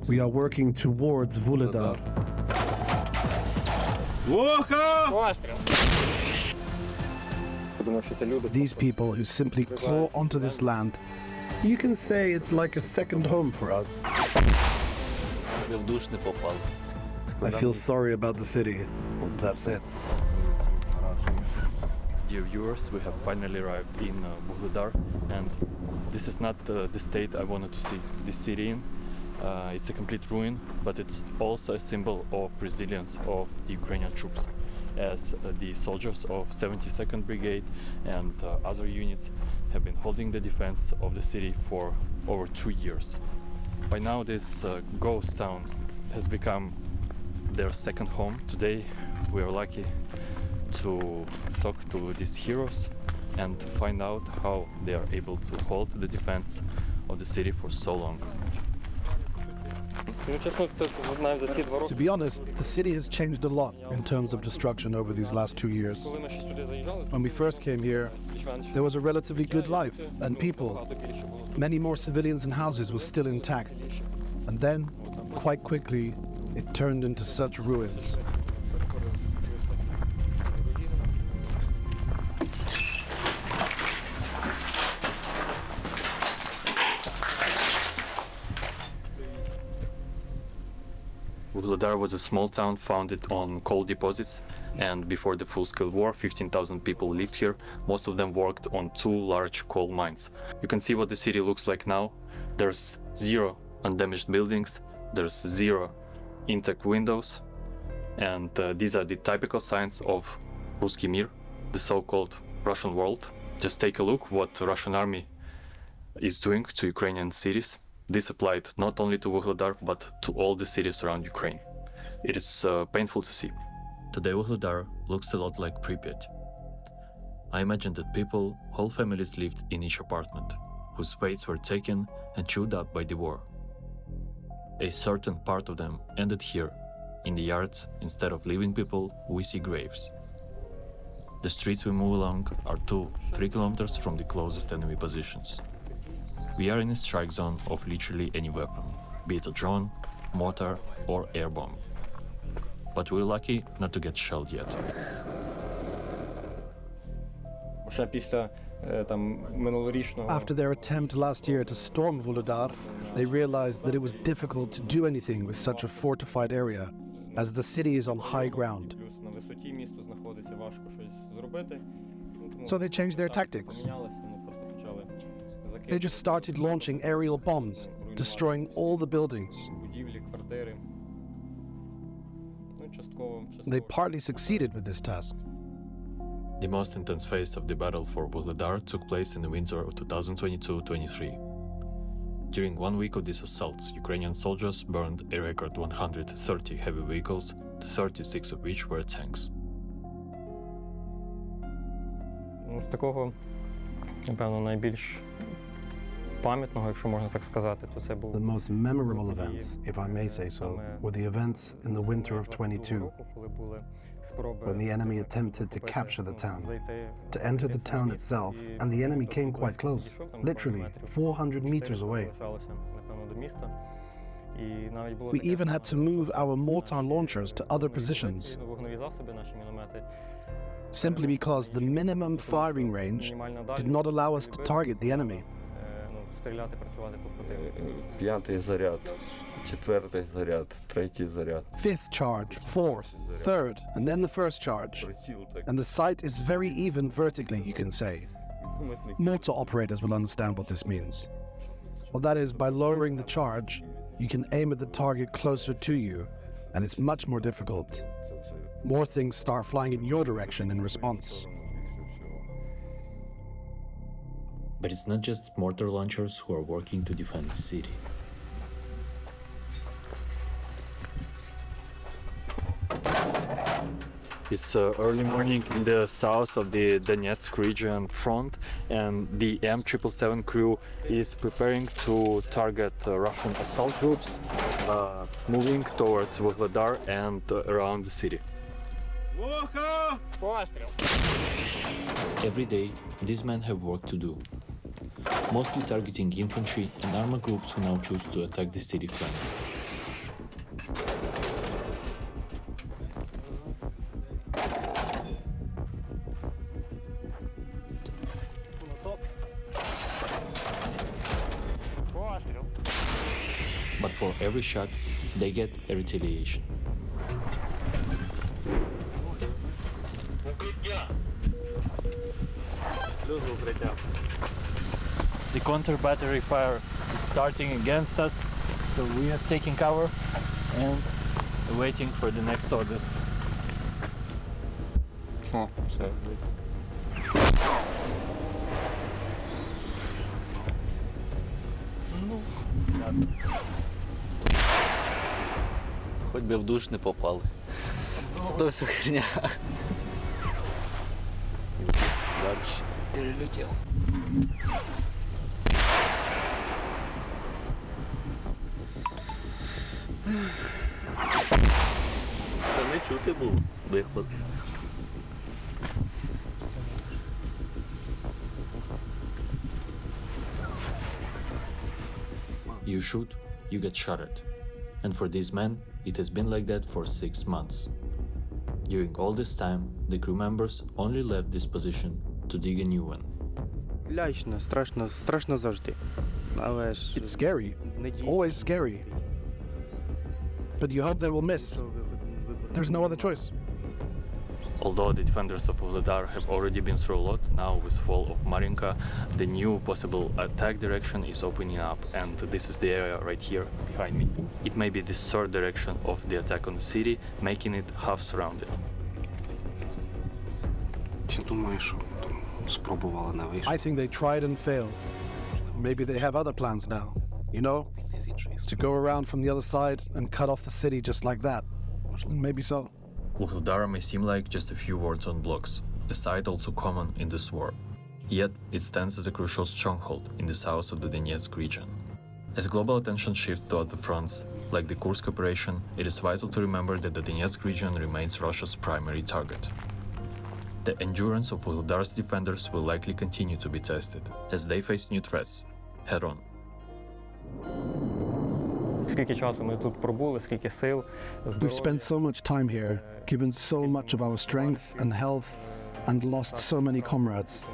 We are working towards Vuhledar. These people who simply claw onto this land, you can say it's like a second home for us. I feel sorry about the city. That's it. Dear viewers, we have finally arrived in Vuhledar, and this is not the state I wanted to see this city in. It's a complete ruin, but it's also a symbol of resilience of the Ukrainian troops, as the soldiers of 72nd Brigade and other units have been holding the defense of the city for over 2 years. By now this ghost town has become their second home. Today we are lucky to talk to these heroes and find out how they are able to hold the defense of the city for so long. To be honest, the city has changed a lot in terms of destruction over these last 2 years. When we first came here, there was a relatively good life and people. Many more civilians and houses were still intact. And then, quite quickly, it turned into such ruins. Vuhledar was a small town founded on coal deposits, and before the full-scale war 15,000 people lived here. Most of them worked on 2 large coal mines. You can see what the city looks like now. There's 0 undamaged buildings, there's 0 intact windows, and these are the typical signs of Ruski Mir, the so-called Russian world. Just take a look what the Russian army is doing to Ukrainian cities. This applied not only to Vuhledar, but to all the cities around Ukraine. It is painful to see. Today Vuhledar looks a lot like Pripyat. I imagine that people, whole families lived in each apartment, whose fates were taken and chewed up by the war. A certain part of them ended here. In the yards, instead of living people, we see graves. The streets we move along are 2-3 kilometers from the closest enemy positions. We are in a strike zone of literally any weapon, be it a drone, mortar or air bomb. But we're lucky not to get shelled yet. After their attempt last year to storm Vuhledar, they realized that it was difficult to do anything with such a fortified area, as the city is on high ground. So they changed their tactics. They just started launching aerial bombs, destroying all the buildings. They partly succeeded with this task. The most intense phase of the battle for Vuhledar took place in the winter of 2022-23. During 1 week of these assaults, Ukrainian soldiers burned a record 130 heavy vehicles, 36 of which were tanks. З такого, напевно, найбільш пам'ятного, якщо можна так сказати, то це був... The most memorable events, if I may say so, were the events in the winter of 22, when the enemy attempted to capture the town, to enter the town itself, and the enemy came quite close, literally 400 meters away. We even had to move our mortar launchers to other positions, simply because the minimum firing range did not allow us to target the enemy. Fifth charge, fourth, third, and then the first charge. And the sight is very even vertically, you can say. Mortar operators will understand what this means. Well, that is, by lowering the charge, you can aim at the target closer to you, and it's much more difficult. More things start flying in your direction in response. But it's not just mortar launchers who are working to defend the city. It's early morning in the south of the Donetsk region front, and the M777 crew is preparing to target Russian assault groups moving towards Vuhledar and around the city. Every day, these men have work to do, mostly targeting infantry and armor groups who now choose to attack the city flanks. but for every shot, they get a retaliation. The counter-battery fire is starting against us, so we are taking cover and waiting for the next orders. О, все. Хоть би в душ не попали. То все херня. Дальше. Перелетел. Це не чути було вихлоп. You shoot, you get shot at. And for these men, it has been like that for 6 months. During all this time, the crew members only left this position to dig a new one. Лячно, страшно завжди. Але ж It's scary, always scary. But you hope they will miss. There's no other choice. Although the defenders of Vuhledar have already been through a lot, now with fall of Marinka, the new possible attack direction is opening up, and this is the area right here behind me. It may be the third direction of the attack on the city, making it half surrounded. Чи думаєш, що спробували не вийшло? I think they tried and failed. Maybe they have other plans now, you know? To go around from the other side and cut off the city just like that. Maybe so. Vuhledar may seem like just a few words on blocks, a sight also common in this war. Yet, it stands as a crucial stronghold in the south of the Donetsk region. As global attention shifts toward the fronts, like the Kursk operation, it is vital to remember that the Donetsk region remains Russia's primary target. The endurance of Vuhledar's defenders will likely continue to be tested, as they face new threats, head-on. Скільки часу ми тут пробули, скільки сил, We've spent so much time here, given so much of our strength and health, and lost so many comrades.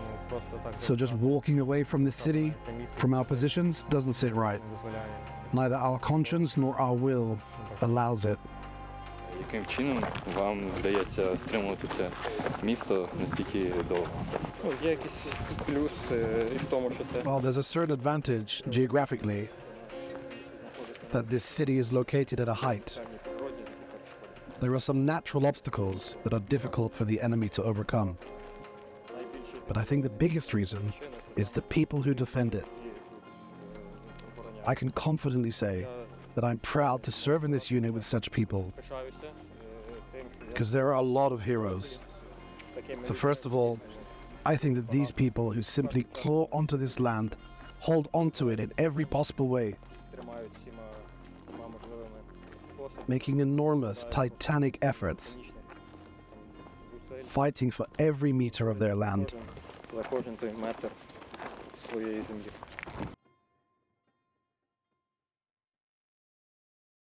So just walking away from this city, from our positions, doesn't sit right. Neither our conscience nor our will allows it. Яким чином вам вдається стримувати це місто настільки довго? Ну, є якийсь плюс і в тому, що це Well, there's a certain advantage geographically that this city is located at a height. There are some natural obstacles that are difficult for the enemy to overcome. But I think the biggest reason is the people who defend it. I can confidently say that I'm proud to serve in this unit with such people, because there are a lot of heroes. So first of all, I think that these people who simply claw onto this land, hold onto it in every possible way, making enormous, titanic efforts, fighting for every meter of their land. за кожен той метр своєї землі.